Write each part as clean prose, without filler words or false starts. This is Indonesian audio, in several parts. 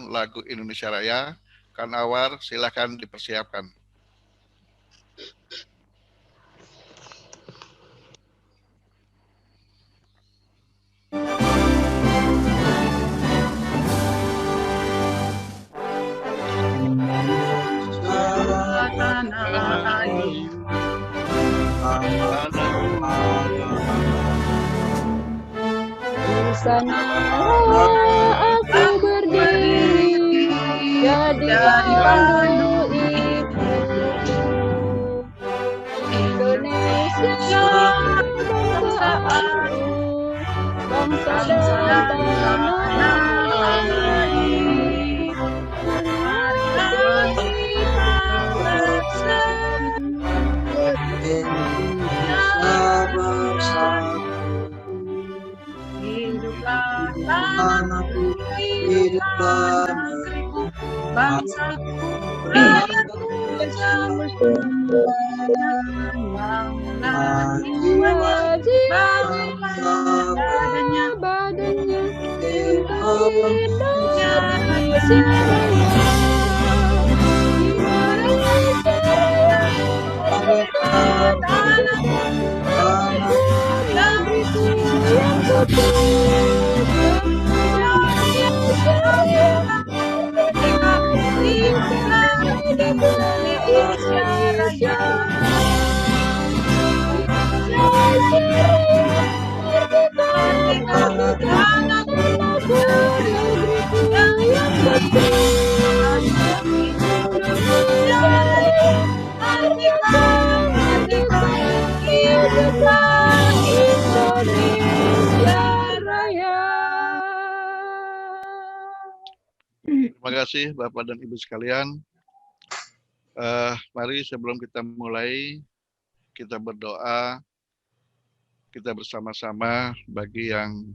lagu Indonesia Raya. Kang Awar, silakan dipersiapkan. Di sana aku berdiri, jadi pandu hidupku. Indonesia bangsa aku, bangsa dan tanah air. Mari kita bersama Indonesia hiduplah tanahku, hiduplah negeriku, bangsaku, rakyatku yang jiwa badannya untuk Indonesia Raya. Negeriku yang putih, Indonesia Raya. Terima kasih Bapak dan Ibu sekalian. Mari sebelum kita mulai, kita berdoa, kita bersama-sama. Bagi yang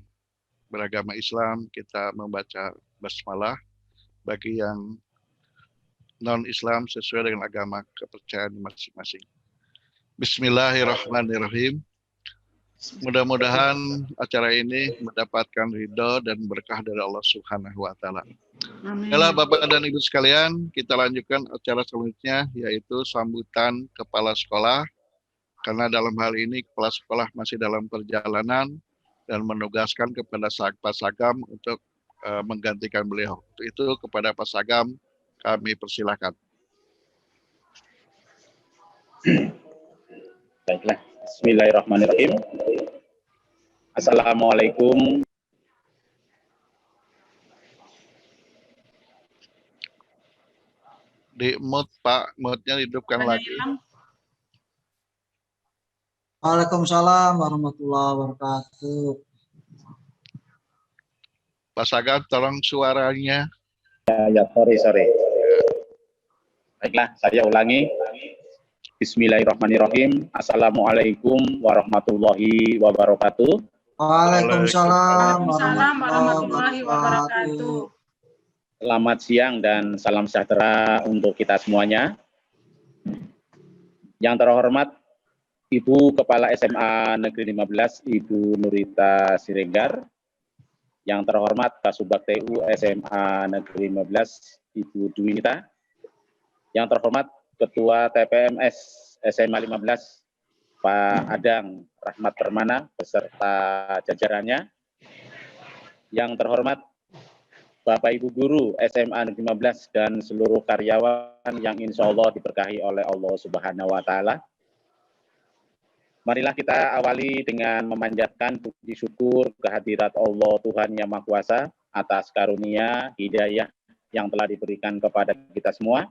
beragama Islam, kita membaca basmalah. Bagi yang non-Islam, sesuai dengan agama kepercayaan masing-masing. Bismillahirrahmanirrahim. Mudah-mudahan acara ini mendapatkan ridho dan berkah dari Allah Subhanahu wa Ta'ala. Baiklah Bapak dan Ibu sekalian, kita lanjutkan acara selanjutnya, yaitu sambutan kepala sekolah. Karena dalam hal ini kepala sekolah masih dalam perjalanan dan menugaskan kepada Pak Sagam untuk menggantikan beliau. Untuk itu kepada Pak Sagam kami persilakan. Baiklah, bismillahirrahmanirrahim. Assalamualaikum. Di mute Pak, mute-nya hidupkan lagi. Waalaikumsalam warahmatullahi wabarakatuh. Pak Sagam, tolong suaranya. Ya, sorry. Baiklah, saya ulangi. Bismillahirrahmanirrahim. Assalamualaikum warahmatullahi wabarakatuh. Waalaikumsalam warahmatullahi wabarakatuh. Selamat siang dan salam sejahtera untuk kita semuanya. Yang terhormat Ibu Kepala SMA Negeri 15, Ibu Nurita Siregar. Yang terhormat Kasubag TU SMA Negeri 15, Ibu Dwinita. Yang terhormat Ketua TPMS SMA 15, Pak Adang Rahmat Permana, beserta jajarannya. Yang terhormat Bapak Ibu Guru SMA Negeri 15 dan seluruh karyawan yang insya Allah diberkahi oleh Allah Subhanahu wa Ta'ala. Marilah kita awali dengan memanjatkan puji syukur kehadirat Allah Tuhan Yang Maha Kuasa atas karunia hidayah yang telah diberikan kepada kita semua.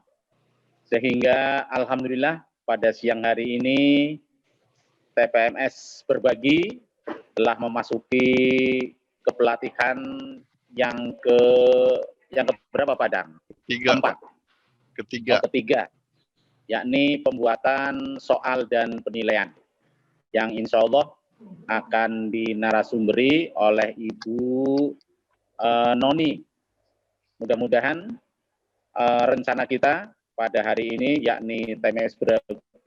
Sehingga alhamdulillah pada siang hari ini TPMS Berbagi telah memasuki kepelatihan yang keberapa Padang? Ketiga, yakni pembuatan soal dan penilaian yang insya Allah akan dinarasumberi oleh Ibu Noni. Mudah-mudahan rencana kita pada hari ini yakni TPMS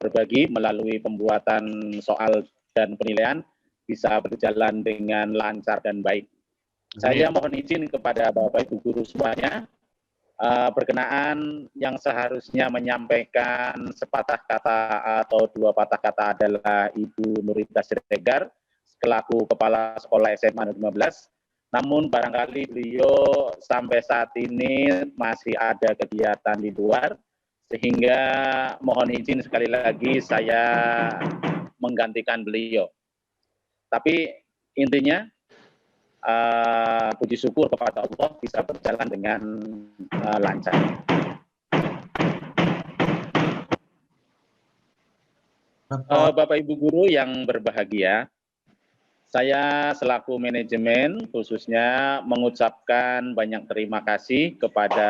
Berbagi melalui pembuatan soal dan penilaian bisa berjalan dengan lancar dan baik. Saya mohon izin kepada Bapak Ibu Guru semuanya berkenaan yang seharusnya menyampaikan sepatah kata atau dua patah kata adalah Ibu Nurita Siregar selaku Kepala Sekolah SMA 15. Namun barangkali beliau sampai saat ini masih ada kegiatan di luar, sehingga mohon izin sekali lagi saya menggantikan beliau. Tapi intinya puji syukur kepada Allah bisa berjalan dengan lancar. Bapak Ibu guru yang berbahagia, saya selaku manajemen khususnya mengucapkan banyak terima kasih kepada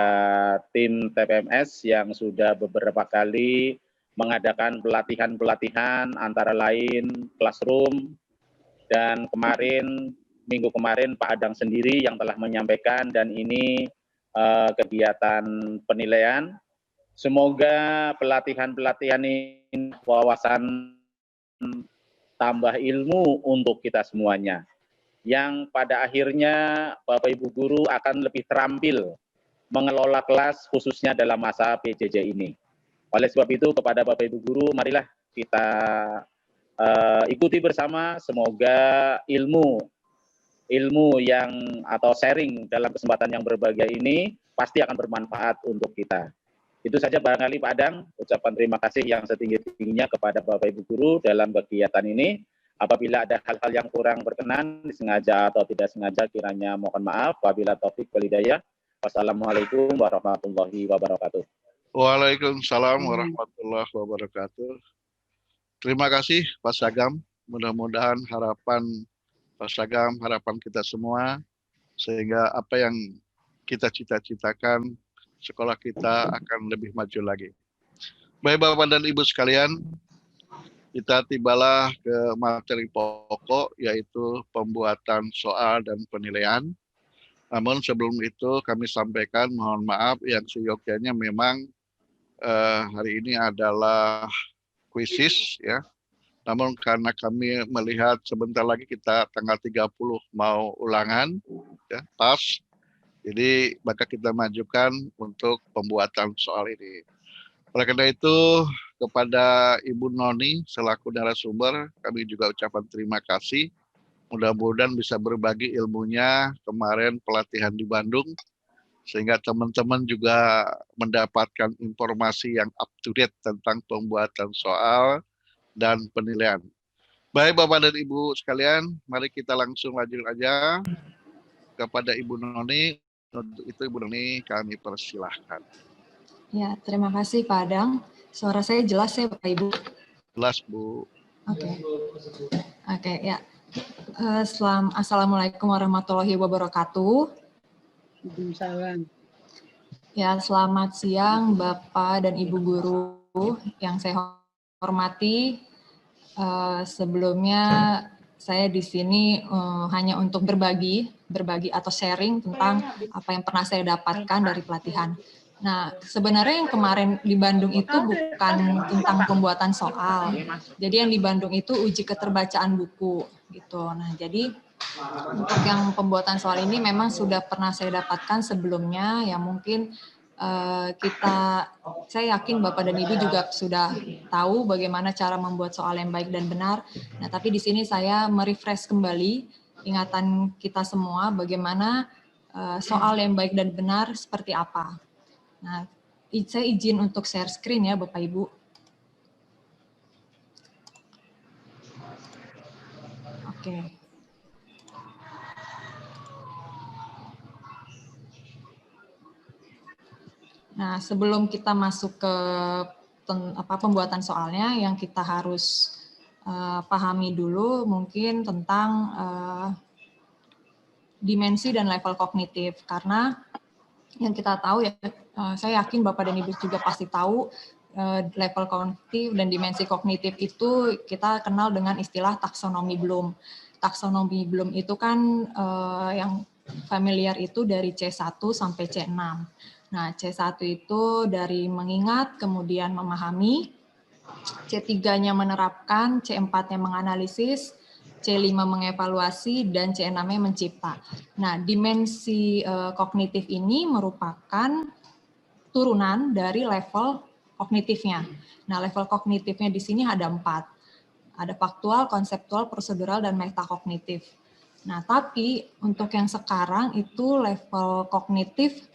tim TPMS yang sudah beberapa kali mengadakan pelatihan-pelatihan antara lain classroom, dan minggu kemarin Pak Adang sendiri yang telah menyampaikan, dan ini kegiatan penilaian. Semoga pelatihan-pelatihan ini wawasan tambah ilmu untuk kita semuanya, yang pada akhirnya Bapak Ibu guru akan lebih terampil mengelola kelas khususnya dalam masa PJJ ini. Oleh sebab itu kepada Bapak Ibu guru, marilah kita ikuti bersama, semoga ilmu yang atau sharing dalam kesempatan yang berbahagia ini pasti akan bermanfaat untuk kita. Itu saja barangkali Pak Adang, ucapan terima kasih yang setinggi-tingginya kepada Bapak Ibu guru dalam kegiatan ini. Apabila ada hal-hal yang kurang berkenan, disengaja atau tidak sengaja, kiranya mohon maaf. Wabillahi taufik wal hidayah. Wassalamualaikum warahmatullahi wabarakatuh. Waalaikumsalam warahmatullahi wabarakatuh. Terima kasih Pak Sagam. Mudah-mudahan harapan Pak Sagam, harapan kita semua, sehingga apa yang kita cita-citakan, sekolah kita akan lebih maju lagi. Baik Bapak dan Ibu sekalian, kita tibalah ke materi pokok, yaitu pembuatan soal dan penilaian. Namun sebelum itu kami sampaikan, mohon maaf yang seyogyanya memang hari ini adalah kuisis ya. Namun karena kami melihat sebentar lagi kita tanggal 30 mau ulangan, ya, pas. Jadi maka kita majukan untuk pembuatan soal ini. Oleh karena itu kepada Ibu Noni selaku narasumber kami juga ucapan terima kasih. Mudah-mudahan bisa berbagi ilmunya kemarin pelatihan di Bandung, sehingga teman-teman juga mendapatkan informasi yang up to date tentang pembuatan soal dan penilaian. Baik Bapak dan Ibu sekalian, mari kita langsung lanjut aja kepada Ibu Noni. Untuk itu Ibu Noni kami persilahkan. Ya, terima kasih Pak Adang. Suara saya jelas ya Bapak Ibu? Jelas Bu. Oke, ya. Assalamualaikum warahmatullahi wabarakatuh. Waalaikumsalam. Ya, selamat siang Bapak dan Ibu guru yang saya hormati. Sebelumnya saya di sini hanya untuk berbagi atau sharing tentang apa yang pernah saya dapatkan dari pelatihan. Nah, sebenarnya yang kemarin di Bandung itu bukan tentang pembuatan soal. Jadi yang di Bandung itu uji keterbacaan buku gitu. Nah, jadi untuk yang pembuatan soal ini memang sudah pernah saya dapatkan sebelumnya, yang mungkin saya yakin Bapak dan Ibu juga sudah tahu bagaimana cara membuat soal yang baik dan benar. Nah, tapi di sini saya merefresh kembali ingatan kita semua bagaimana soal yang baik dan benar seperti apa. Nah, saya izin untuk share screen ya Bapak Ibu. Oke. Nah, sebelum kita masuk ke pembuatan soalnya, yang kita harus pahami dulu mungkin tentang dimensi dan level kognitif. Karena yang kita tahu ya, saya yakin Bapak dan Ibu juga pasti tahu, level kognitif dan dimensi kognitif itu kita kenal dengan istilah taksonomi Bloom. Taksonomi Bloom itu kan yang familiar itu dari C1 sampai C6. Nah, C1 itu dari mengingat, kemudian memahami, C3-nya menerapkan, C4-nya menganalisis, C5 mengevaluasi, dan C6-nya mencipta. Nah, dimensi kognitif ini merupakan turunan dari level kognitifnya. Nah, level kognitifnya di sini ada 4. Ada faktual, konseptual, prosedural, dan metakognitif. Nah, tapi untuk yang sekarang itu level kognitif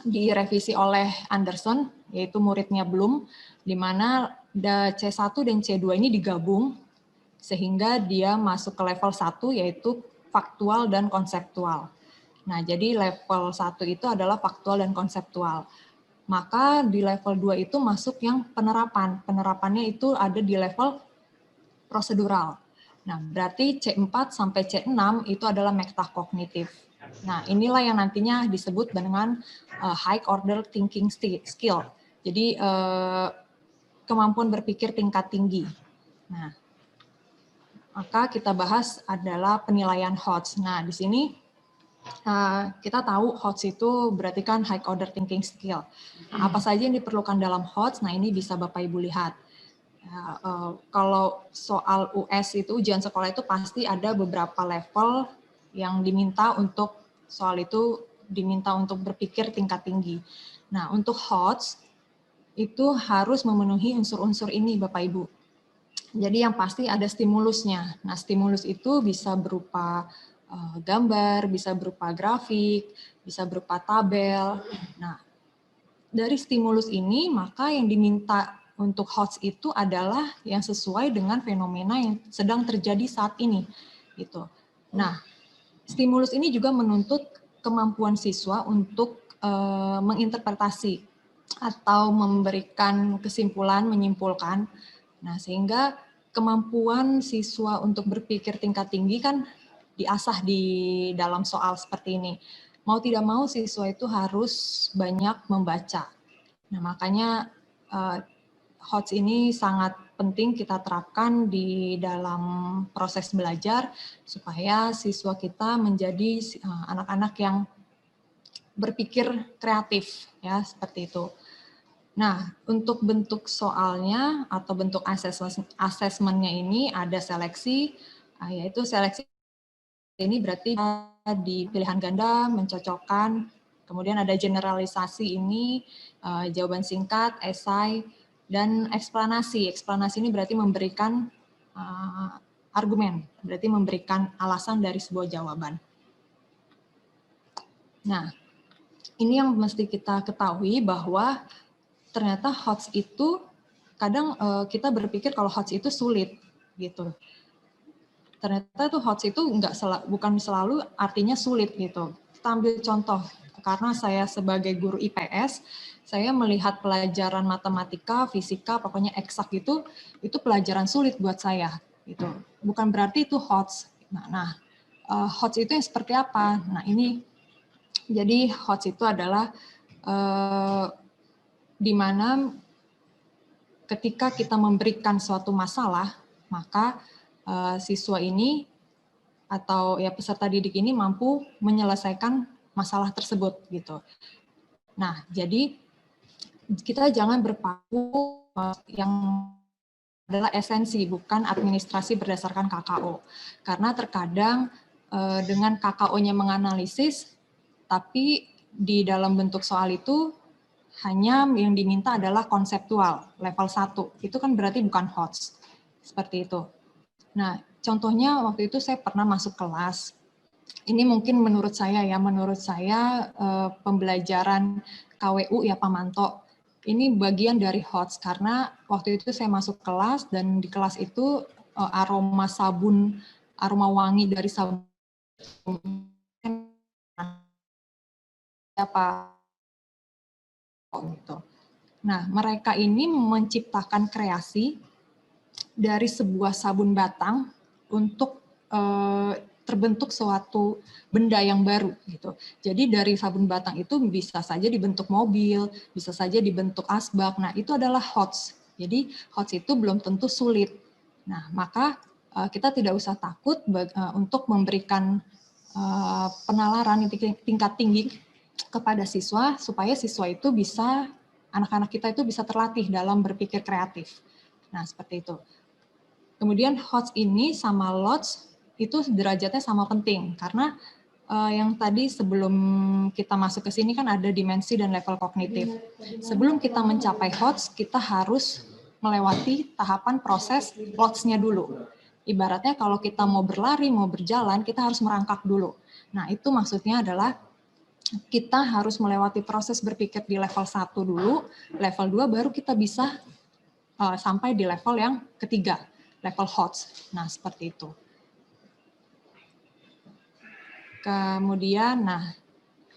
direvisi oleh Anderson, yaitu muridnya Bloom, di mana C1 dan C2 ini digabung, sehingga dia masuk ke level 1, yaitu faktual dan konseptual. Nah, jadi level 1 itu adalah faktual dan konseptual. Maka di level 2 itu masuk yang penerapan. Penerapannya itu ada di level prosedural. Nah, berarti C4 sampai C6 itu adalah metakognitif. Nah, inilah yang nantinya disebut dengan high order thinking skill. Jadi, kemampuan berpikir tingkat tinggi. Nah, maka kita bahas adalah penilaian HOTS. Nah, di sini kita tahu HOTS itu berarti kan high order thinking skill. Nah, apa saja yang diperlukan dalam HOTS? Nah, ini bisa Bapak Ibu lihat. Kalau soal US itu ujian sekolah itu pasti ada beberapa level yang diminta untuk soal itu diminta untuk berpikir tingkat tinggi. Nah, untuk HOTS itu harus memenuhi unsur-unsur ini Bapak Ibu. Jadi yang pasti ada stimulusnya. Nah, stimulus itu bisa berupa gambar, bisa berupa grafik, bisa berupa tabel. Nah, dari stimulus ini maka yang diminta untuk HOTS itu adalah yang sesuai dengan fenomena yang sedang terjadi saat ini, gitu. Nah, stimulus ini juga menuntut kemampuan siswa untuk menginterpretasi atau memberikan kesimpulan, menyimpulkan. Nah, sehingga kemampuan siswa untuk berpikir tingkat tinggi kan diasah di dalam soal seperti ini. Mau tidak mau siswa itu harus banyak membaca. Nah, makanya HOTS ini sangat penting kita terapkan di dalam proses belajar supaya siswa kita menjadi anak-anak yang berpikir kreatif, ya, seperti itu. Nah, untuk bentuk soalnya atau bentuk asesmennya ini ada seleksi, yaitu seleksi ini berarti di pilihan ganda, mencocokkan, kemudian ada generalisasi ini, jawaban singkat, esai, dan eksplanasi. Eksplanasi ini berarti memberikan argumen, berarti memberikan alasan dari sebuah jawaban. Nah, ini yang mesti kita ketahui bahwa ternyata HOTS itu kadang kita berpikir kalau HOTS itu sulit gitu. Ternyata tuh HOTS itu bukan selalu artinya sulit gitu. Kita ambil contoh, karena saya sebagai guru IPS, saya melihat pelajaran matematika, fisika, pokoknya eksak itu pelajaran sulit buat saya gitu. Bukan berarti itu HOTS. Nah, HOTS itu yang seperti apa? Nah, ini jadi HOTS itu adalah di mana ketika kita memberikan suatu masalah, maka siswa ini atau ya peserta didik ini mampu menyelesaikan masalah tersebut gitu. Nah, jadi kita jangan berpaku yang adalah esensi, bukan administrasi berdasarkan KKO. Karena terkadang dengan KKO-nya menganalisis, tapi di dalam bentuk soal itu hanya yang diminta adalah konseptual, level 1. Itu kan berarti bukan HOTS. Seperti itu. Nah, contohnya waktu itu saya pernah masuk kelas. Ini mungkin menurut saya pembelajaran KWU ya Pak Manto. Ini bagian dari HOTS karena waktu itu saya masuk kelas dan di kelas itu aroma wangi dari sabun apa gitu. Nah, mereka ini menciptakan kreasi dari sebuah sabun batang untuk terbentuk suatu benda yang baru gitu. Jadi dari sabun batang itu bisa saja dibentuk mobil, bisa saja dibentuk asbak. Nah, itu adalah HOTS. Jadi HOTS itu belum tentu sulit. Nah, maka kita tidak usah takut untuk memberikan penalaran tingkat tinggi kepada siswa supaya siswa itu bisa, anak-anak kita itu bisa terlatih dalam berpikir kreatif. Nah, seperti itu. Kemudian HOTS ini sama LOTS itu derajatnya sama penting karena yang tadi sebelum kita masuk ke sini kan ada dimensi dan level kognitif. Sebelum kita mencapai HOTS, kita harus melewati tahapan proses LOTS-nya dulu. Ibaratnya kalau kita mau berlari, mau berjalan, kita harus merangkak dulu. Nah, itu maksudnya adalah kita harus melewati proses berpikir di level 1 dulu, level 2 baru kita bisa sampai di level yang ketiga, level HOTS. Nah, seperti itu. Kemudian, nah,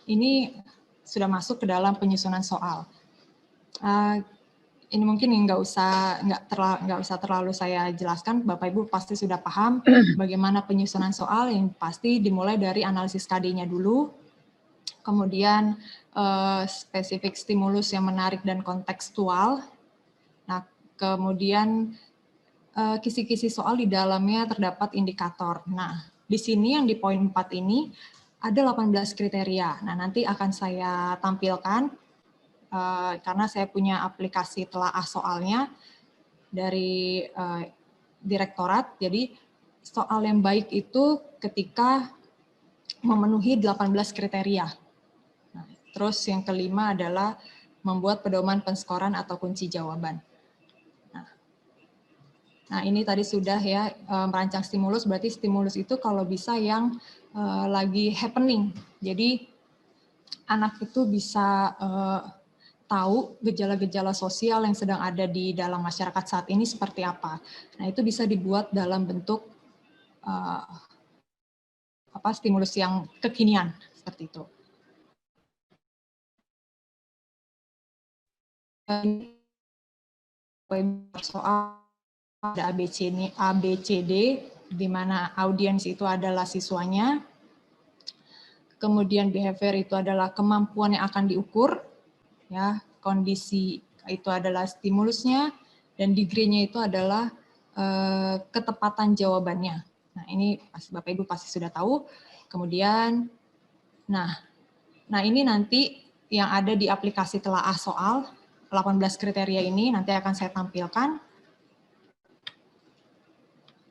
ini sudah masuk ke dalam penyusunan soal. Ini mungkin nggak usah terlalu saya jelaskan, Bapak Ibu pasti sudah paham bagaimana penyusunan soal. Yang pasti dimulai dari analisis KD-nya dulu, kemudian spesifik stimulus yang menarik dan kontekstual. Nah, kemudian kisi-kisi soal di dalamnya terdapat indikator. Nah, di sini yang di poin 4 ini ada 18 kriteria. Nah, nanti akan saya tampilkan karena saya punya aplikasi telaah soalnya dari direktorat. Jadi soal yang baik itu ketika memenuhi 18 kriteria. Nah, terus yang kelima adalah membuat pedoman penskoran atau kunci jawaban. Nah, ini tadi sudah ya, merancang stimulus, berarti stimulus itu kalau bisa yang lagi happening. Jadi anak itu bisa tahu gejala-gejala sosial yang sedang ada di dalam masyarakat saat ini seperti apa. Nah, itu bisa dibuat dalam bentuk stimulus yang kekinian, seperti itu. Soal ada ABCD, di mana audiens itu adalah siswanya. Kemudian behavior itu adalah kemampuan yang akan diukur, ya, kondisi itu adalah stimulusnya, dan degree-nya itu adalah ketepatan jawabannya. Nah, ini Bapak Ibu pasti sudah tahu. Kemudian, nah ini nanti yang ada di aplikasi telaah soal, 18 kriteria ini nanti akan saya tampilkan.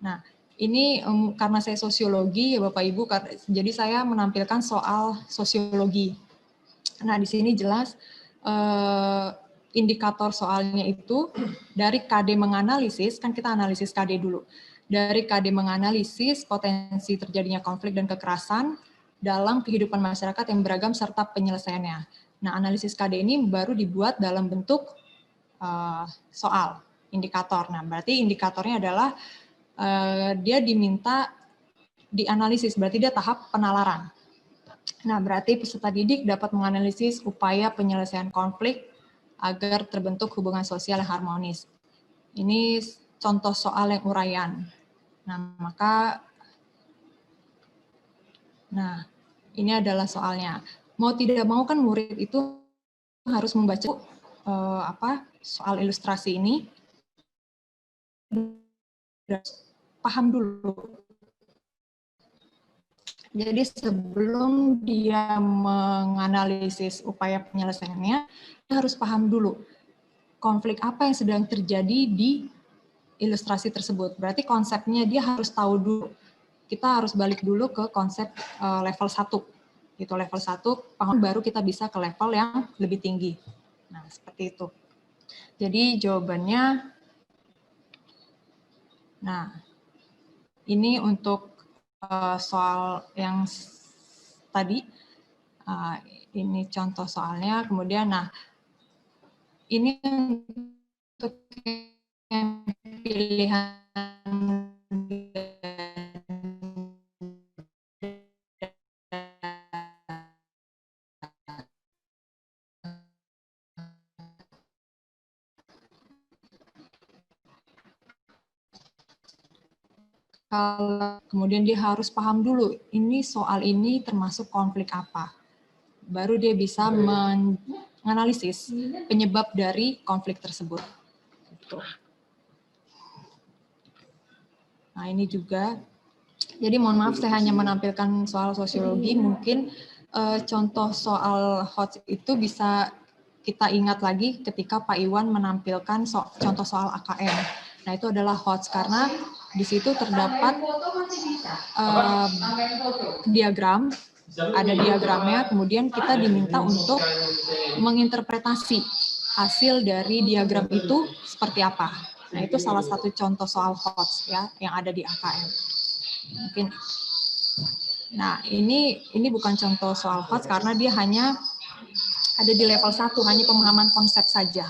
Nah, ini karena saya sosiologi ya Bapak Ibu, jadi saya menampilkan soal sosiologi. Nah, di sini jelas indikator soalnya itu dari KD menganalisis, kan kita analisis KD dulu. Dari KD menganalisis potensi terjadinya konflik dan kekerasan dalam kehidupan masyarakat yang beragam serta penyelesaiannya. Nah, analisis KD ini baru dibuat dalam bentuk soal, indikator. Nah, berarti indikatornya adalah dia diminta dianalisis, berarti dia tahap penalaran. Nah, berarti peserta didik dapat menganalisis upaya penyelesaian konflik agar terbentuk hubungan sosial yang harmonis. Ini contoh soal yang uraian. Nah, ini adalah soalnya. Mau tidak mau kan murid itu harus membaca soal ilustrasi ini. Paham dulu. Jadi sebelum dia menganalisis upaya penyelesaiannya, dia harus paham dulu konflik apa yang sedang terjadi di ilustrasi tersebut. Berarti konsepnya dia harus tahu dulu. Kita harus balik dulu ke konsep level 1. Itu level 1, paham, baru kita bisa ke level yang lebih tinggi. Nah, seperti itu. Jadi jawabannya, nah, ini untuk soal yang tadi, ini contoh soalnya. Kemudian, nah, ini untuk pilihan kemudian dia harus paham dulu, ini soal ini termasuk konflik apa. Baru dia bisa menganalisis penyebab dari konflik tersebut. Nah, ini juga, jadi mohon maaf saya hanya menampilkan soal sosiologi, mungkin contoh soal HOTS itu bisa kita ingat lagi ketika Pak Iwan menampilkan contoh soal AKM. Nah, itu adalah HOTS karena di situ terdapat diagram ada diagramnya, kemudian kita diminta untuk menginterpretasi hasil dari diagram itu seperti apa. Nah, itu salah satu contoh soal HOTS ya yang ada di AKM. Mungkin. Nah, ini bukan contoh soal HOTS karena dia hanya ada di level 1, hanya pemahaman konsep saja.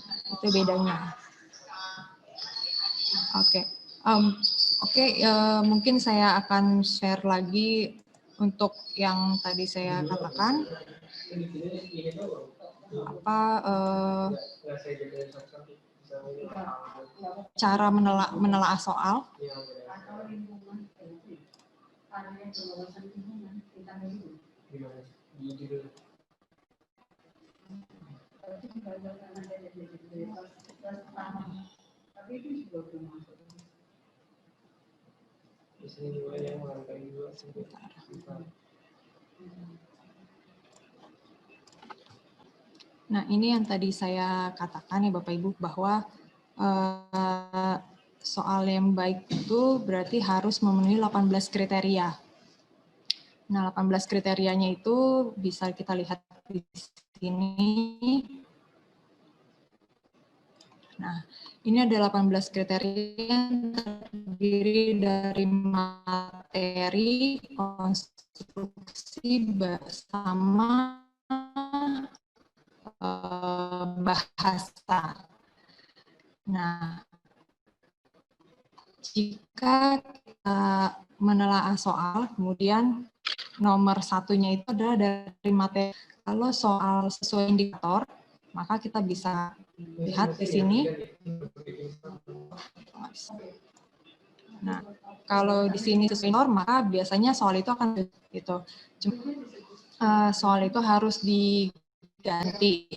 Nah, itu bedanya. Oke. Mungkin saya akan share lagi untuk yang tadi saya katakan. Cara menelaah soal. Nah, ini yang tadi saya katakan ya Bapak Ibu, bahwa soal yang baik itu berarti harus memenuhi 18 kriteria. Nah, 18 kriterianya itu bisa kita lihat di sini. Nah, ini ada 18 kriteria yang terdiri dari materi, konstruksi, bersama bahasa. Nah, jika kita menelaah soal, kemudian nomor satunya itu adalah dari materi. Kalau soal sesuai indikator, maka kita bisa lihat di sini. Nah, kalau di sini sesuai norma, maka biasanya soal itu akan gitu. Soal itu harus diganti.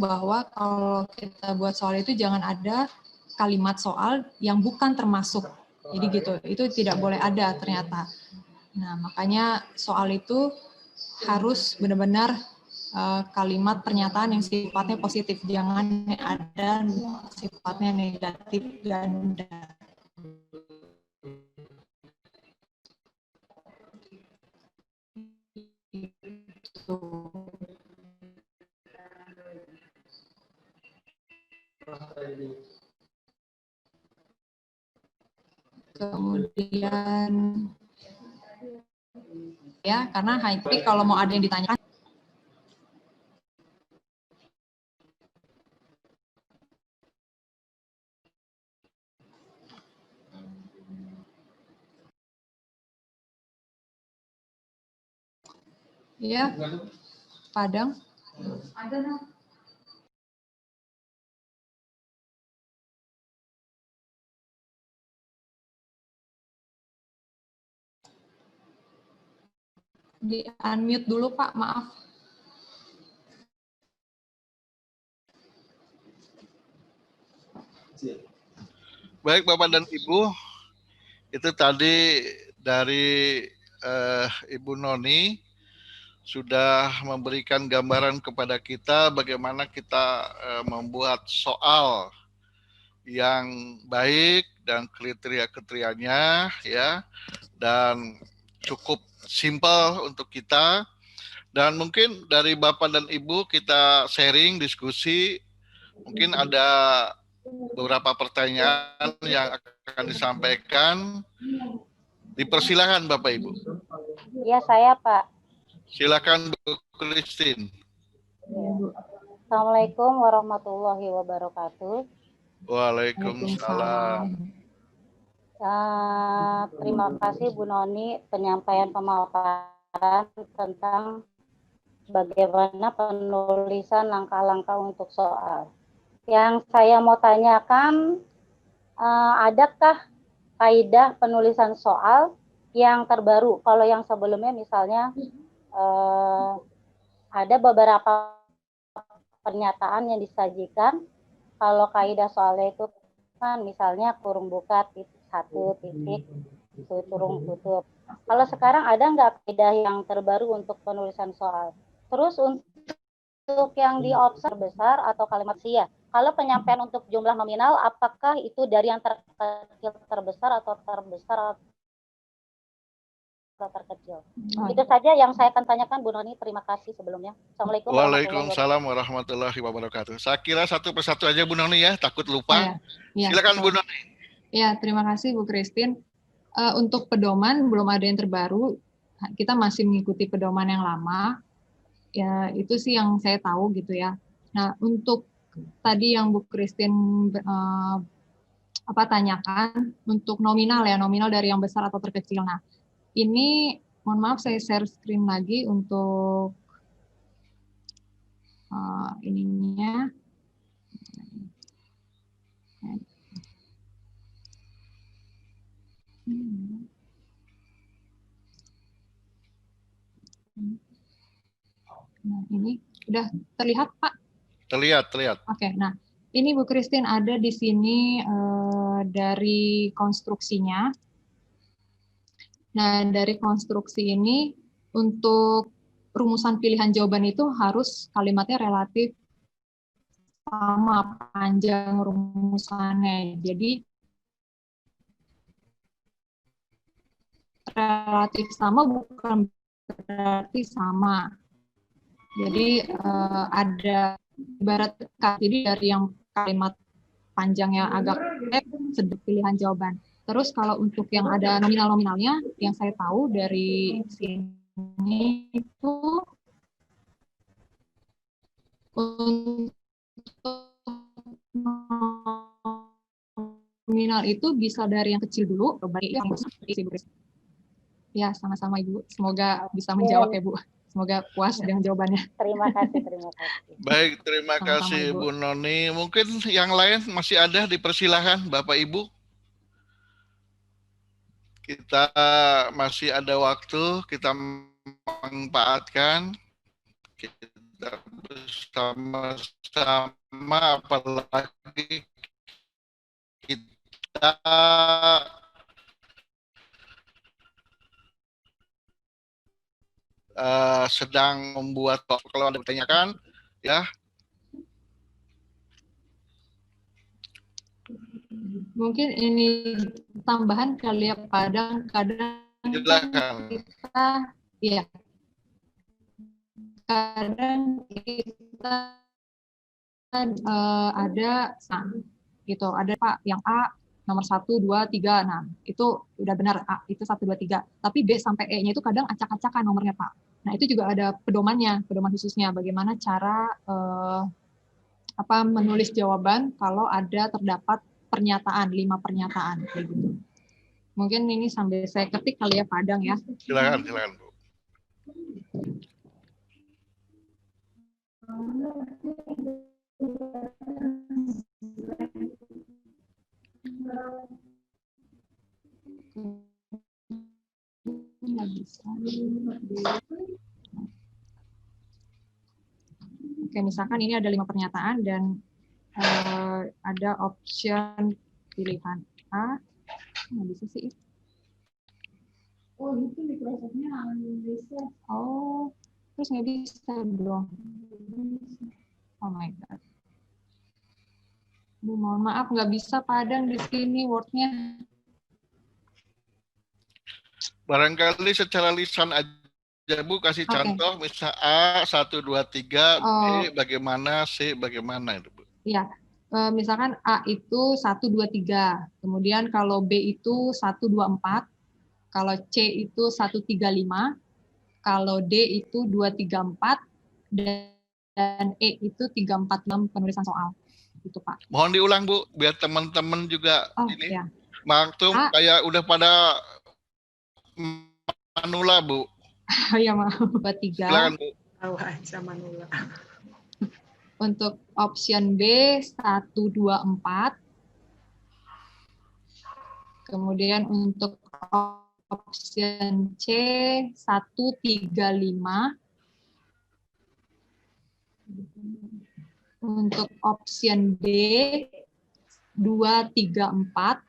Bahwa kalau kita buat soal itu jangan ada kalimat soal yang bukan termasuk. Jadi gitu, itu tidak boleh ada ternyata. Nah, makanya soal itu harus benar-benar kalimat pernyataan yang sifatnya positif, jangan ada sifatnya negatif ganda. Kemudian ya, karena tapi kalau mau ada yang ditanyakan ya, Padang. Ada. Di unmute dulu Pak, maaf. Baik Bapak dan Ibu, itu tadi dari Ibu Noni sudah memberikan gambaran kepada kita bagaimana kita membuat soal yang baik dan kriteria-kriterianya ya, dan cukup simpel untuk kita. Dan mungkin dari Bapak dan Ibu kita sharing, diskusi, mungkin ada beberapa pertanyaan yang akan disampaikan. Dipersilakan Bapak Ibu. Ya, saya Pak. Silakan Bu Christine. Assalamualaikum warahmatullahi wabarakatuh. Waalaikumsalam. Terima kasih Bu Noni penyampaian pemaparan tentang bagaimana penulisan langkah-langkah untuk soal. Yang saya mau tanyakan, adakah kaidah penulisan soal yang terbaru? Kalau yang sebelumnya misalnya ada beberapa pernyataan yang disajikan, kalau kaidah soalnya itu kan misalnya kurung buka titik 1 titik kurung tutup. Kalau sekarang ada nggak kaidah yang terbaru untuk penulisan soal? Terus untuk yang diobserv besar atau kalimat sia, Kalau penyampaian untuk jumlah nominal, apakah itu dari yang terkecil terbesar atau terbesar atau terkecil? Itu saja yang saya akan tanyakan, Bu Noni. Terima kasih sebelumnya. Assalamualaikum Waalaikumsalam warahmatullahi wabarakatuh. Saya kira satu persatu aja Bu Noni ya, takut lupa. Silakan Bu Noni. Ya, terima kasih Bu Christine. Untuk pedoman belum ada yang terbaru. Kita masih mengikuti pedoman yang lama. Ya, itu sih yang saya tahu gitu ya. Nah, untuk tadi yang Bu Christine tanyakan untuk nominal ya, nominal dari yang besar atau terkecil. Nah, ini mohon maaf saya share screen lagi untuk ininya. Nah, ini udah terlihat, Pak? Terlihat. Oke, nah ini Bu Christine ada di sini dari konstruksinya. Nah, dari konstruksi ini untuk rumusan pilihan jawaban itu harus kalimatnya relatif sama panjang rumusannya. Jadi relatif sama bukan berarti sama. Jadi ada ibarat jadi dari yang kalimat panjangnya agak sedikit pilihan jawaban. Terus kalau untuk yang ada nominal-nominalnya, yang saya tahu dari sini itu untuk nominal itu bisa dari yang kecil dulu, ya sama-sama Ibu. Semoga bisa menjawab ya Bu. Semoga puas dengan jawabannya. Terima kasih. Baik, terima kasih Bu Noni. Mungkin yang lain masih ada, dipersilahkan Bapak Ibu. Kita masih ada waktu, kita manfaatkan. Kita bersama-sama, apalagi kita sedang membuat, kalau Anda bertanyakan ya. Mungkin ini tambahan kali ya, kadang kita ya kadang kita ada gitu, ada Pak yang A nomor 1, 2, 3, nah itu udah benar A itu 1, 2, 3, tapi B sampai E-nya itu kadang acak-acakan nomornya Pak. Nah itu juga ada pedomannya, pedoman khususnya bagaimana cara menulis jawaban kalau ada terdapat pernyataan, 5 pernyataan kayak gitu. Mungkin ini sambil saya ketik kali ya Pak Adang ya. Silakan Bu. Oke, misalkan ini ada 5 pernyataan dan ada option pilihan A. Nggak bisa sih. Oh, itu Microsoft-nya nggak bisa. Oh, terus nggak bisa dong. Oh my God. Mohon maaf, nggak bisa Padang di sini Word-nya. Barangkali secara lisan aja Bu, kasih contoh, misal A, 1, 2, 3, B bagaimana, C bagaimana itu Bu. Iya, misalkan A itu 1, 2, 3, kemudian kalau B itu 1, 2, 4, kalau C itu 1, 3, 5, kalau D itu 2, 3, 4, dan E itu 3, 4, 6 penulisan soal. Gitu Pak. Mohon diulang Bu, biar teman-teman juga ini ya. maktum kayak udah pada manula Bu. Ya maaf, 2, 3. Silakan Bu. Aja manula. Untuk option B 1, 2, 4. Kemudian untuk option C 1, 3, 5. Untuk option D 2, 3, 4.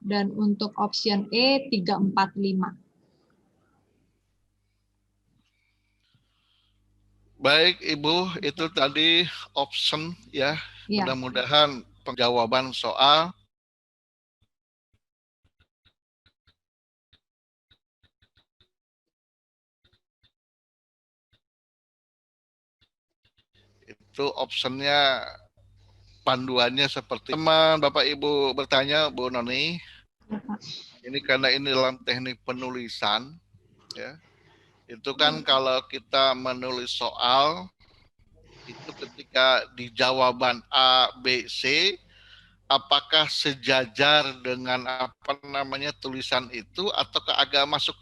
Dan untuk option E 3, 4, 5. Baik, Ibu, itu tadi option ya. Iya. Mudah-mudahan penjawaban soal itu optionnya, panduannya seperti teman Bapak Ibu bertanya, Bu Noni. Ini karena ini dalam teknik penulisan, ya. Itu kan kalau kita menulis soal, itu ketika di jawaban A, B, C, apakah sejajar dengan apa namanya tulisan itu, ataukah agak masuk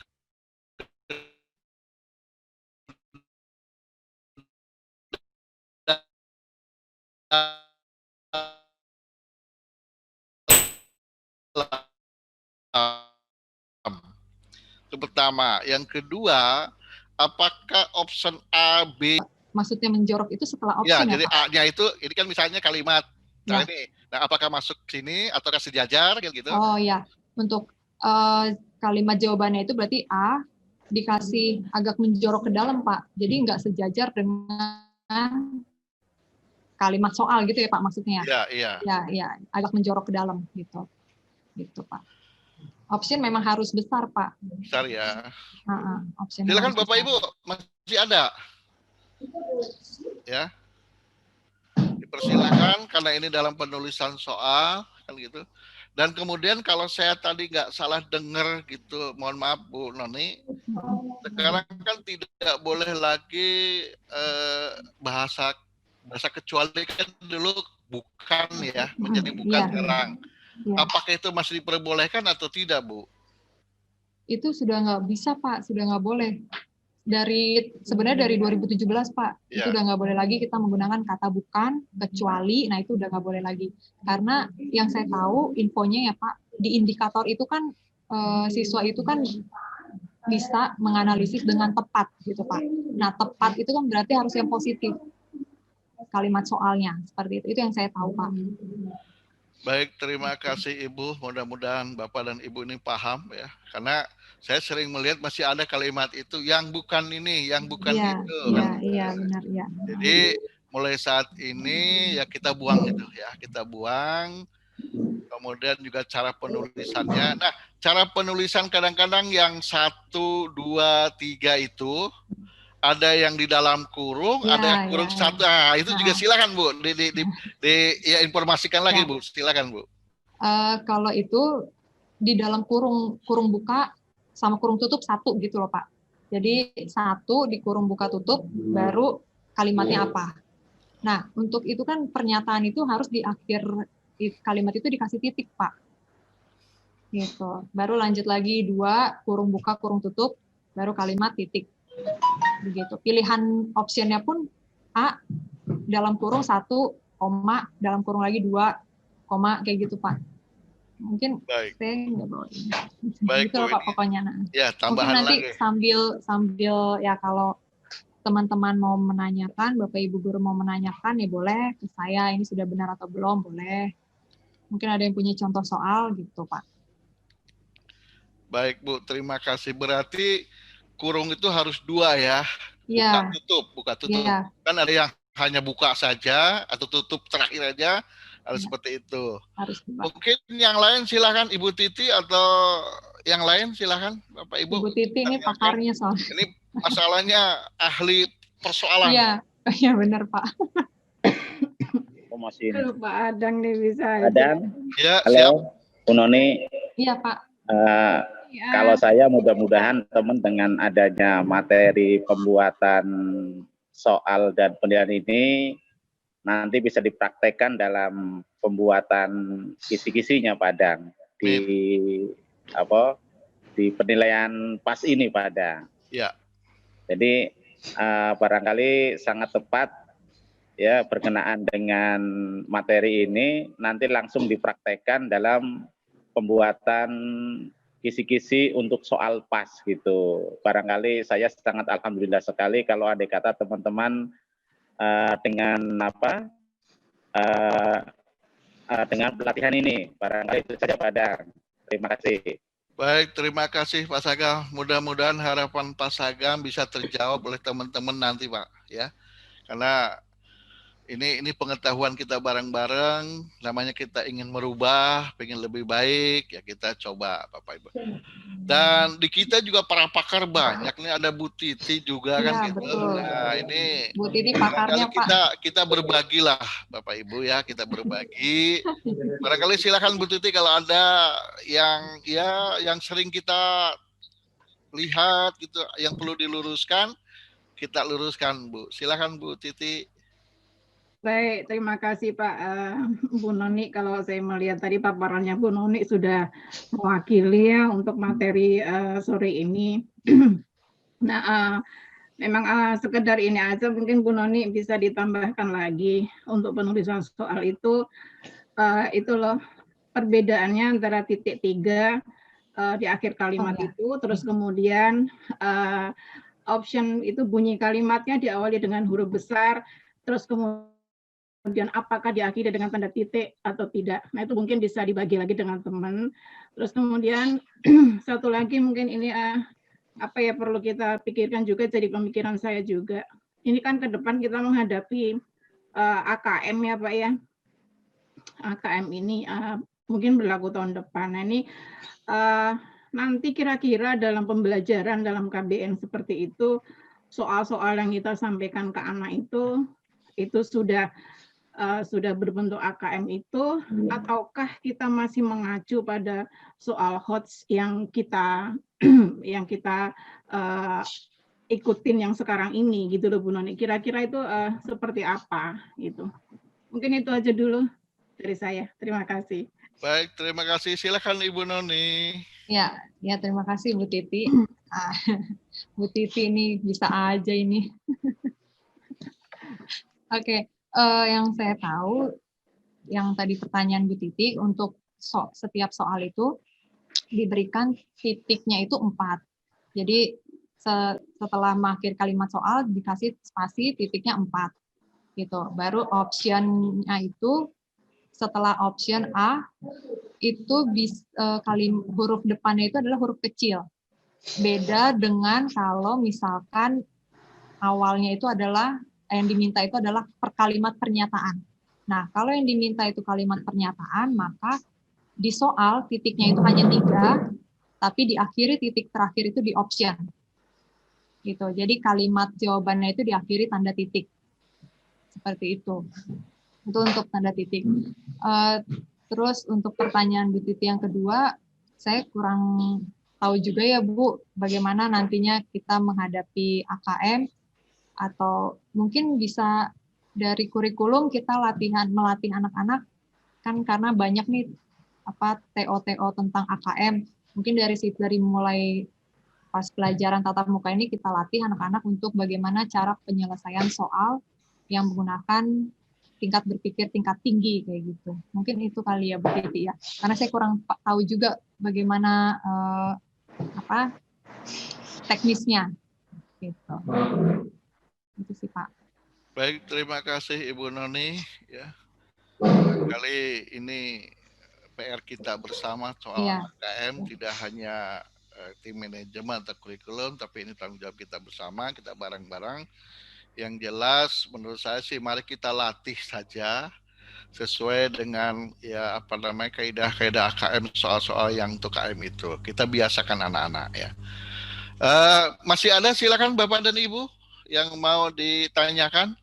itu pertama. Yang kedua, apakah option A, B? Maksudnya menjorok itu setelah Ya, option ya, jadi Pak? A-nya itu, ini kan misalnya kalimat. Nah, Ya. ini, nah apakah masuk sini ataukah sejajar gitu? Oh ya, untuk kalimat jawabannya itu berarti A dikasih agak menjorok ke dalam, Pak. Jadi nggak sejajar dengan kalimat soal gitu ya, Pak, maksudnya? Iya, iya. Ya, agak menjorok ke dalam gitu. Gitu, Pak. Option memang harus besar, Pak. Besar ya. Silakan Bapak Ibu, masih ada? Ya. Dipersilakan karena ini dalam penulisan soal kan gitu. Dan kemudian kalau saya tadi nggak salah dengar gitu, mohon maaf Bu Noni, sekarang kan tidak boleh lagi bahasa kecuali kan dulu bukan ya, menjadi bukan sekarang. Apakah itu masih diperbolehkan atau tidak, Bu? Itu sudah nggak bisa, Pak, sudah nggak boleh. Sebenarnya dari 2017, Pak, itu udah nggak boleh lagi kita menggunakan kata bukan, kecuali, nah itu udah nggak boleh lagi. Karena yang saya tahu infonya ya, Pak, di indikator itu kan siswa itu kan bisa menganalisis dengan tepat gitu, Pak. Nah, tepat itu kan berarti harus yang positif kalimat soalnya, seperti itu. Itu yang saya tahu, Pak. Baik, terima kasih Ibu. Mudah-mudahan Bapak dan Ibu ini paham ya. Karena saya sering melihat masih ada kalimat itu yang bukan ini, yang bukan itu. Iya, benar ya. Jadi mulai saat ini ya kita buang itu ya, kita buang. Kemudian juga cara penulisannya. Nah, cara penulisan kadang-kadang yang 1, 2, 3 itu ada yang di dalam kurung, ada yang kurung satu. Nah, itu juga silakan Bu, ya informasikan lagi Bu, silakan Bu. Kalau itu di dalam kurung buka sama kurung tutup satu gitu loh Pak. Jadi satu di kurung buka tutup, baru kalimatnya apa. Nah, untuk itu kan pernyataan itu harus di akhir kalimat itu dikasih titik Pak. Gitu. Baru lanjut lagi 2 kurung buka kurung tutup, baru kalimat titik. Begitu. Pilihan optionnya pun A dalam kurung 1, koma, dalam kurung lagi 2, koma, kayak gitu Pak. Mungkin saya nggak bawa ini. Baik, gitu loh Pak pokoknya. Nah. Ya, tambahan mungkin nanti lagi. sambil ya kalau teman-teman mau menanyakan, Bapak Ibu guru mau menanyakan ya boleh ke saya, ini sudah benar atau belum, boleh. Mungkin ada yang punya contoh soal gitu Pak. Baik Bu, terima kasih. Berarti kurung itu harus 2 ya? Iya. Buka tutup. Ya. Kan ada yang hanya buka saja atau tutup terakhir aja, harus seperti itu. Harus. Mungkin yang lain silakan Ibu Titi atau yang lain silakan Bapak Ibu. Ibu Titi ini pakarnya soalnya. Ini masalahnya ahli persoalan. Iya benar Pak. Masih Halo Pak Adang nih bisa. Adang. Ya, halo, siap. Bu Noni. Iya Pak. Kalau saya mudah-mudahan teman dengan adanya materi pembuatan soal dan penilaian ini nanti bisa dipraktekkan dalam pembuatan kisi-kisinya Pak Adang di penilaian PAS ini Pak Adang. Ya. Jadi barangkali sangat tepat ya berkenaan dengan materi ini nanti langsung dipraktekkan dalam pembuatan kisi-kisi untuk soal PAS gitu. Barangkali saya sangat alhamdulillah sekali kalau ada kata teman-teman dengan dengan pelatihan ini. Barangkali itu saja Pak Adang. Terima kasih. Baik, terima kasih Pak Sagam. Mudah-mudahan harapan Pak Sagam bisa terjawab oleh teman-teman nanti Pak ya. Karena ini pengetahuan kita bareng-bareng, namanya kita ingin merubah, pengen lebih baik, ya kita coba Bapak Ibu. Dan di kita juga para pakar banyak nih, ada Bu Titi juga kan Ya, gitu. betul. Nah, ini Bu Titi pakarnya, Pak. kita berbagilah Bapak Ibu ya, kita berbagi. Barangkali silakan Bu Titi kalau ada yang sering kita lihat gitu, yang perlu diluruskan, kita luruskan Bu. Silakan Bu Titi. Baik, terima kasih Pak Bu Noni. Kalau saya melihat tadi paparannya Bu Noni sudah mewakili ya untuk materi sore ini. Nah, memang sekedar ini aja, mungkin Bu Noni bisa ditambahkan lagi untuk penulisan soal itu loh perbedaannya antara titik 3 di akhir kalimat itu, terus kemudian option itu bunyi kalimatnya diawali dengan huruf besar, terus kemudian apakah diakhiri dengan tanda titik atau tidak. Nah, itu mungkin bisa dibagi lagi dengan teman. Terus kemudian satu lagi mungkin ini apa ya perlu kita pikirkan juga, jadi pemikiran saya juga. Ini kan ke depan kita menghadapi AKM ya Pak ya. AKM ini mungkin berlaku tahun depan. Nah, ini nanti kira-kira dalam pembelajaran dalam KBN seperti itu, soal-soal yang kita sampaikan ke anak itu sudah berbentuk AKM itu, ataukah kita masih mengacu pada soal HOTS yang kita ikutin yang sekarang ini gitu loh Bu Noni. Kira-kira itu seperti apa gitu. Mungkin itu aja dulu dari saya. Terima kasih. Baik, terima kasih. Silakan Ibu Noni. Ya, terima kasih Bu Titi. Bu Titi ini bisa aja ini. Oke. Yang saya tahu, yang tadi pertanyaan Bu Titi, untuk setiap soal itu diberikan titiknya itu 4. Jadi setelah mengakhiri kalimat soal dikasih spasi titiknya 4. Gitu. Baru optionnya itu setelah option A itu huruf depannya itu adalah huruf kecil. Beda dengan kalau misalkan awalnya itu adalah yang diminta itu adalah per kalimat pernyataan. Nah, kalau yang diminta itu kalimat pernyataan, maka di soal titiknya itu hanya 3, tapi diakhiri titik terakhir itu di option. Gitu. Jadi kalimat jawabannya itu diakhiri tanda titik. Seperti itu. Itu untuk tanda titik. Terus untuk pertanyaan Bu Titi yang kedua, saya kurang tahu juga ya Bu, bagaimana nantinya kita menghadapi AKM, atau mungkin bisa dari kurikulum kita melatih anak-anak, kan karena banyak nih TO tentang AKM. Mungkin dari mulai pas pelajaran tatap muka ini kita latih anak-anak untuk bagaimana cara penyelesaian soal yang menggunakan tingkat berpikir tingkat tinggi kayak gitu. Mungkin itu kali ya Bu Titi ya. Karena saya kurang tahu juga bagaimana teknisnya gitu. Itu sih Pak. Baik, terima kasih Ibu Noni ya. Kali ini PR kita bersama soal AKM, tidak hanya tim manajemen atau kurikulum, tapi ini tanggung jawab kita bersama, kita bareng-bareng. Yang jelas menurut saya sih mari kita latih saja sesuai dengan kaidah-kaidah AKM, soal-soal yang untuk KM itu. Kita biasakan anak-anak ya. Masih ada, silakan Bapak dan Ibu yang mau ditanyakan.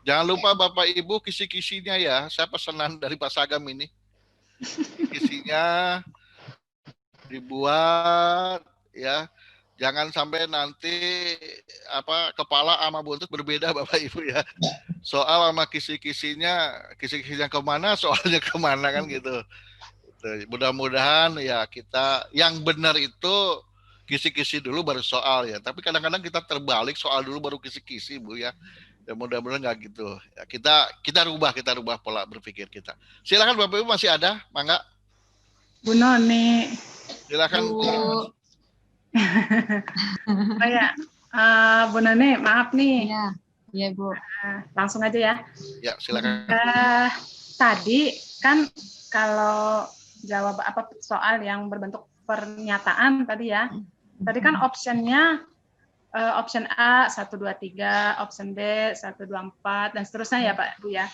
Jangan lupa Bapak Ibu kisi-kisinya ya. Saya pesanan dari Pak Sagam ini. Kisinya dibuat ya. Jangan sampai nanti kepala sama buntut berbeda Bapak Ibu ya. Soal sama kisi-kisinya kemana, soalnya kemana kan gitu. Mudah-mudahan ya kita yang benar itu kisi-kisi dulu baru soal ya. Tapi kadang-kadang kita terbalik, soal dulu baru kisi-kisi Bu ya. Ya mudah-mudahan nggak gitu. Ya, kita rubah pola berpikir kita. Silakan Bapak Ibu, masih ada? Mangga. Bu Noni. Silakan Bu. Oh ya, Bu Noni, maaf nih. Iya Bu. Langsung aja ya. Ya silakan. Tadi kan kalau jawab soal yang berbentuk pernyataan tadi ya. Tadi kan optionnya option A 1, 2, 3, option B 1, 2, 4 dan seterusnya ya Pak Bu ya.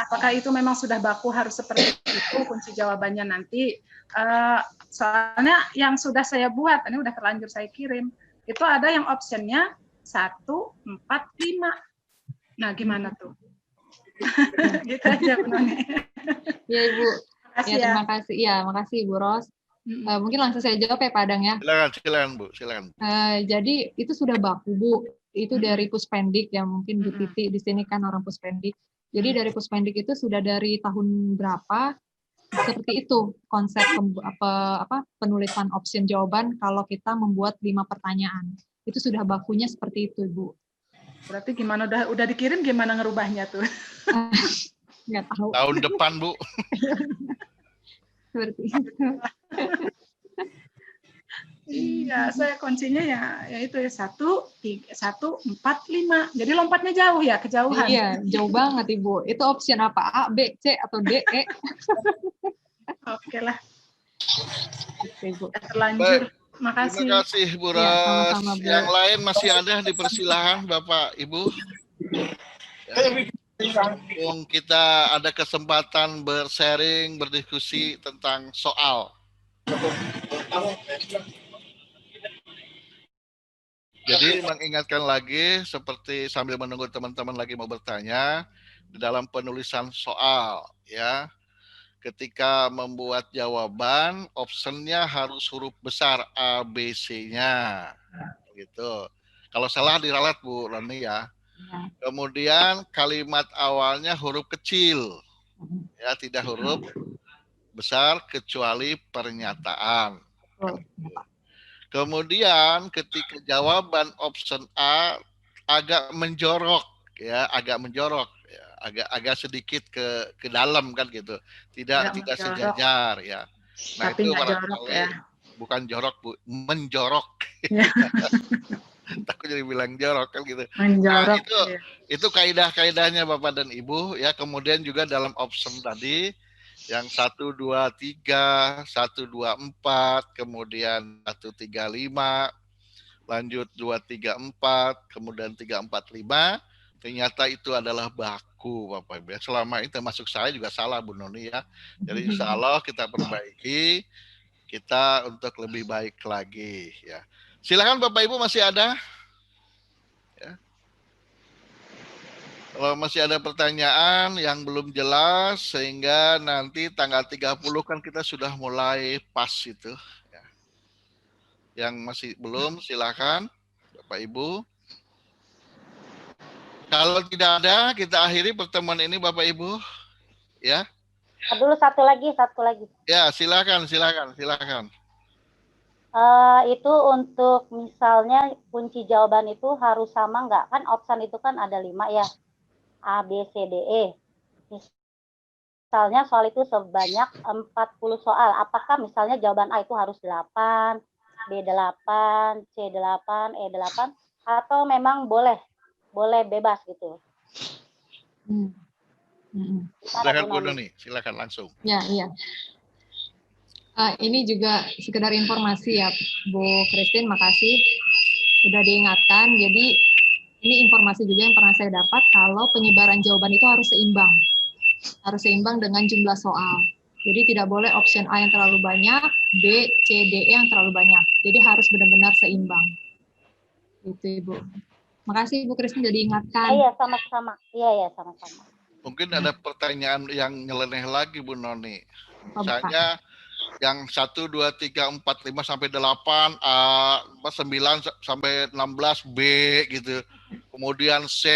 Apakah itu memang sudah baku harus seperti itu kunci jawabannya nanti? Soalnya yang sudah saya buat, ini udah terlanjur saya kirim, itu ada yang optionnya 1, 4, 5. Nah gimana tuh? Gitu aja Bu Noni. Ya Ibu. Makasih ya terima kasih. Ya makasih Ibu Ros. Mungkin langsung saya jawab ya Padang ya. Silakan Bu, silakan. Jadi itu sudah baku Bu. Itu dari Puspendik ya, mungkin Bu Titi di sini kan orang Puspendik. Jadi dari Puspendik itu sudah dari tahun berapa seperti itu konsep penulisan option jawaban kalau kita membuat 5 pertanyaan. Itu sudah bakunya seperti itu Ibu. Berarti gimana udah dikirim gimana ngerubahnya tuh? Nggak tahu. Tahun depan Bu. Seperti itu. Iya, saya kuncinya ya itu ya 1, 4, 5. Jadi lompatnya jauh ya, kejauhan. Iya, jauh banget Ibu. Itu option apa? A, B, C, atau D, E? Oke lah. Oke, Ibu. Terlanjur. Makasih. Terima kasih Bu Ros. Ya, sama-sama, Bu. Yang lain masih ada, dipersilahkan Bapak Ibu. Kita ada kesempatan bersharing, berdiskusi tentang soal. Jadi mengingatkan lagi, seperti sambil menunggu teman-teman lagi mau bertanya, di dalam penulisan soal, ya, ketika membuat jawaban, optionnya harus huruf besar A, B, C-nya, gitu. Kalau salah diralat Bu Rani ya. Kemudian kalimat awalnya huruf kecil, ya, tidak huruf besar kecuali pernyataan. Kemudian ketika jawaban option A agak menjorok, ya, agak sedikit ke dalam kan gitu, tidak sejajar ya. Nah tapi itu jorok ya. Bukan jorok Bu, menjorok. Takut jadi bilang jorok kan gitu. Menjorok. Nah, itu kaidah-kaidahnya Bapak dan Ibu ya. Kemudian juga dalam option tadi yang 1, 2, 3, 1, 2, 4, kemudian 1, 3, 5, lanjut 2, 3, 4, kemudian 3, 4, 5, ternyata itu adalah baku Bapak Ibu. Selama ini termasuk saya juga salah Bu Noni ya. Jadi insya Allah kita perbaiki, kita untuk lebih baik lagi ya. Silakan Bapak Ibu, masih ada? Ya. Kalau masih ada pertanyaan yang belum jelas, sehingga nanti tanggal 30 kan kita sudah mulai pas itu. Ya. Yang masih belum, silakan Bapak Ibu. Kalau tidak ada, kita akhiri pertemuan ini Bapak Ibu. Ya. Dulu satu lagi. Ya, silakan. Itu untuk misalnya kunci jawaban itu harus sama nggak? Kan option itu kan ada 5 ya. A, B, C, D, E. Misalnya soal itu sebanyak 40 soal. Apakah misalnya jawaban A itu harus 8, B 8, C 8, E 8, atau memang boleh bebas gitu? Silakan Bu Noni, silakan langsung. Ya, iya. Ini juga sekedar informasi ya, Bu Christine, makasih sudah diingatkan. Jadi ini informasi juga yang pernah saya dapat kalau penyebaran jawaban itu harus seimbang dengan jumlah soal. Jadi tidak boleh option A yang terlalu banyak, B, C, D, E yang terlalu banyak. Jadi harus benar-benar seimbang. Gitu Ibu. Makasih Bu Christine sudah diingatkan. Iya, sama-sama. Iya, sama-sama. Mungkin ada pertanyaan yang nyeleneh lagi Bu Noni. Misalnya yang 1, 2, 3, 4, 5 sampai 8, A, 9 sampai 16, B gitu. Kemudian C,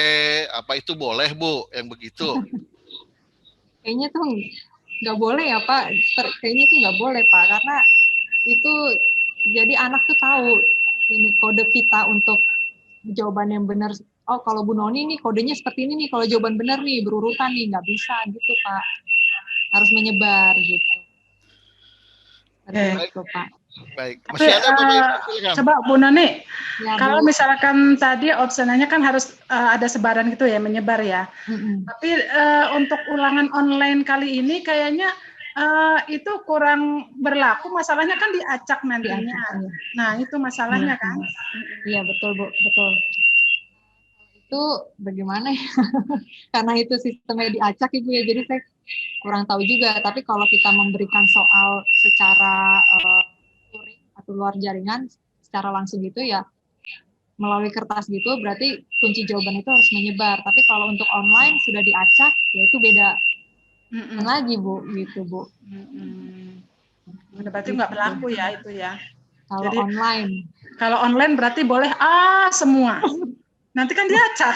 apa itu boleh Bu yang begitu? Kayaknya tuh nggak boleh ya Pak. Kayaknya itu nggak boleh Pak, karena itu jadi anak tuh tahu ini kode kita untuk jawaban yang benar. Oh kalau Bu Noni nih kodenya seperti ini nih, kalau jawaban benar nih berurutan nih, nggak bisa gitu Pak. Harus menyebar gitu. Itu, Pak. Baik. Masih ada Bapak? Coba Bu Noni, ya, kalau misalkan tadi opsionalnya kan harus ada sebaran gitu ya, menyebar ya. Tapi untuk ulangan online kali ini kayaknya itu kurang berlaku, masalahnya kan diacak nantinya. Nah, itu masalahnya kan. Iya, betul, Bu, betul. Itu bagaimana ya? Karena itu sistemnya diacak, Ibu ya, jadi saya kurang tahu juga. Tapi kalau kita memberikan soal secara luring atau luar jaringan, secara langsung gitu ya, melalui kertas gitu, berarti kunci jawaban itu harus menyebar. Tapi kalau untuk online sudah diacak, ya itu beda lagi, Bu, gitu, Bu. Berarti nggak berlaku ya itu ya. Kalau Jadi, online. Kalau online berarti boleh semua. Nanti kan diacak.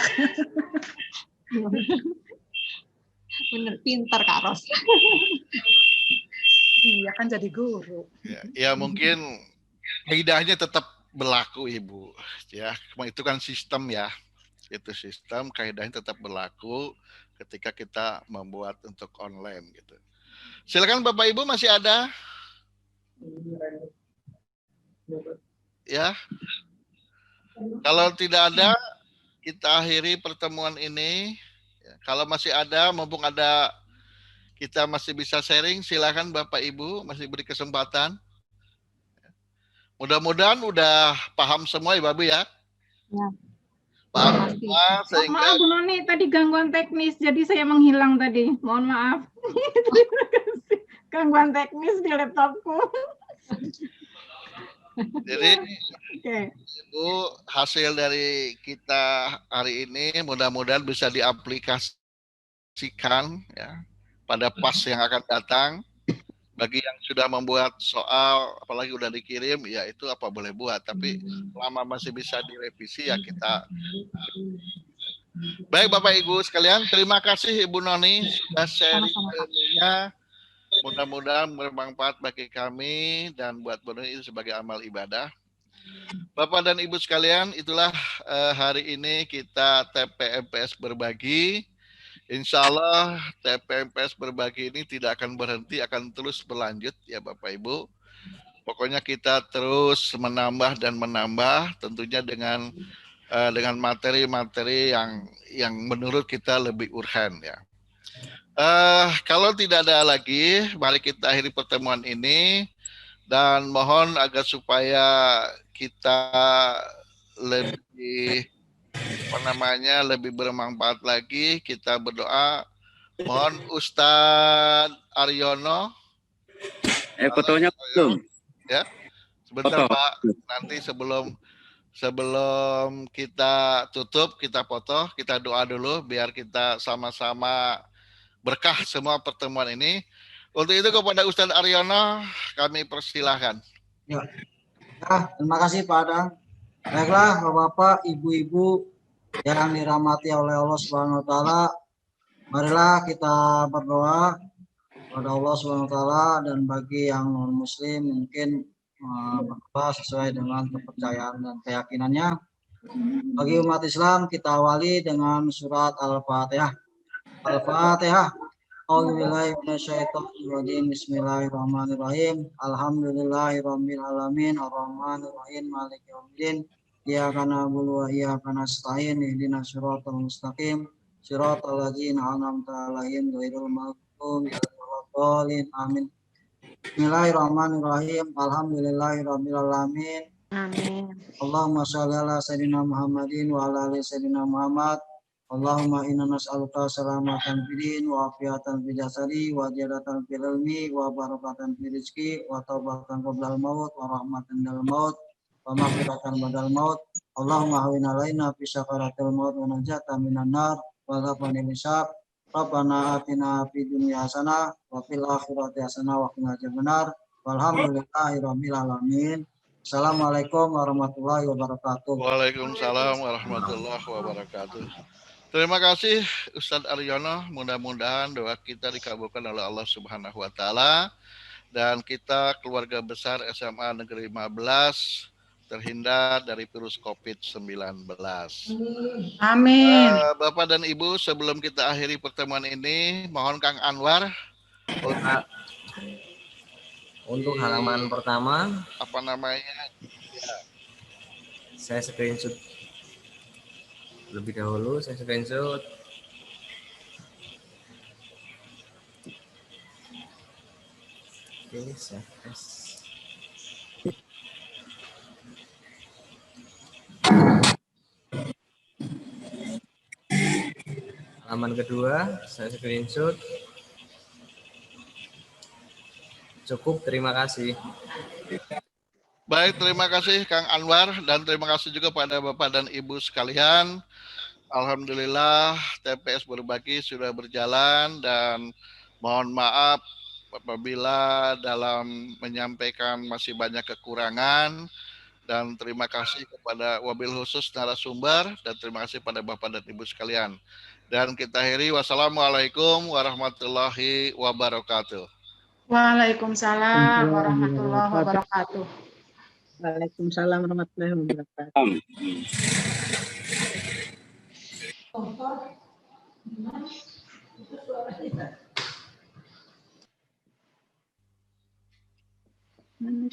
Bener, pinter Kak Ros. Iya kan jadi guru. Ya mungkin kaidahnya tetap berlaku Ibu. Ya, itu kan sistem ya. Itu sistem, kaidahnya tetap berlaku ketika kita membuat untuk online gitu. Silakan Bapak Ibu, masih ada? Ya. Kalau tidak ada, kita akhiri pertemuan ini. Kalau masih ada, mumpung ada kita masih bisa sharing, silakan Bapak Ibu, masih beri kesempatan. Mudah-mudahan udah paham semua ya Bapak ya. Ya. Paham semua sehingga... Maaf Bu Noni, tadi gangguan teknis, jadi saya menghilang tadi. Mohon maaf. Terima kasih. Gangguan teknis di laptopku. Jadi Ibu, hasil dari kita hari ini mudah-mudahan bisa diaplikasikan ya pada pas yang akan datang. Bagi yang sudah membuat soal, apalagi udah dikirim, ya itu apa boleh buat. Tapi selama masih bisa direvisi ya kita. Baik Bapak Ibu sekalian, terima kasih Ibu Noni sudah sharing ilmunya. Mudah-mudahan bermanfaat bagi kami dan buat Bu Noni itu sebagai amal ibadah. Bapak dan Ibu sekalian, itulah hari ini kita TPMPS berbagi. Insya Allah TPMPS berbagi ini tidak akan berhenti, akan terus berlanjut ya Bapak Ibu. Pokoknya kita terus menambah dan menambah, tentunya dengan materi-materi yang menurut kita lebih urgen ya. Kalau tidak ada lagi, mari kita akhiri pertemuan ini dan mohon agar supaya kita lebih lebih bermanfaat lagi, kita berdoa. Mohon Ustadz Aryono. Fotonya belum. Ya, sebentar Pak. Nanti sebelum kita tutup, kita foto, kita doa dulu biar kita sama-sama berkah semua pertemuan ini. Untuk itu kepada Ustadz Aryono kami persilahkan. Ya, terima kasih Pak Adang. Baiklah Bapak-bapak, Ibu-ibu yang dirahmati oleh Allah Subhanahu wa taala, marilah kita berdoa kepada Allah Subhanahu wa taala, dan bagi yang non muslim mungkin berdoa sesuai dengan kepercayaan dan keyakinannya. Bagi umat Islam kita awali dengan surat Al-Fatihah. Al-Fatihah. Bismillahirrahmanirrahim. Alhamdulillahirabbil alamin, arrahmanirrahim, maliki yaumiddin. Iyyaka na'budu wa iyyaka nasta'in. Ihdinas siratal mustaqim. Siratal ladzina an'amta 'alaihim ghairil maghdubi 'alaihim. Amin. Bismillahirrahmanirrahim. Alhamdulillahirabbil alamin. Amin. Allahumma shalli ala sayyidina Muhammadin wa ala ali sayyidina Muhammad. Allahumma inna nas'aluka salamatan fid din wa afiatan fil jasadi wa ziyadatan fil ilmi wa barakatan fil rizqi wa taubatan qablal maut wa rahmatan dal maut wa maghfiratan badal maut. Allahumma hawwin alaina fi sakaratil maut wa najatan minan nar wa ghafran hisab. Rabbana atina fid dunya hasanah wa fil akhirati hasanah wa qina adzabannar. Walhamdulillahirabbil alamin. Assalamualaikum warahmatullahi wabarakatuh. Waalaikumsalam warahmatullahi wabarakatuh. Terima kasih Ustadz Aryono, mudah-mudahan doa kita dikabulkan oleh Allah Subhanahu wa taala dan kita keluarga besar SMA Negeri 15 terhindar dari virus COVID-19. Amin. Bapak dan Ibu, sebelum kita akhiri pertemuan ini, mohon Kang Anwar untuk halaman pertama, apa namanya? Ya. Saya screenshot lebih dahulu, saya screenshot ini CFS. Halaman kedua, saya screenshot. Cukup, terima kasih. Baik, terima kasih Kang Anwar dan terima kasih juga pada Bapak dan Ibu sekalian. Alhamdulillah TPS Berbagi sudah berjalan dan mohon maaf apabila dalam menyampaikan masih banyak kekurangan, dan terima kasih kepada wabil khusus narasumber dan terima kasih pada Bapak dan Ibu sekalian. Dan kita akhiri, wassalamualaikum warahmatullahi wabarakatuh. Waalaikumsalam warahmatullahi wabarakatuh. Waalaikumsalam warahmatullahi wabarakatuh. Mana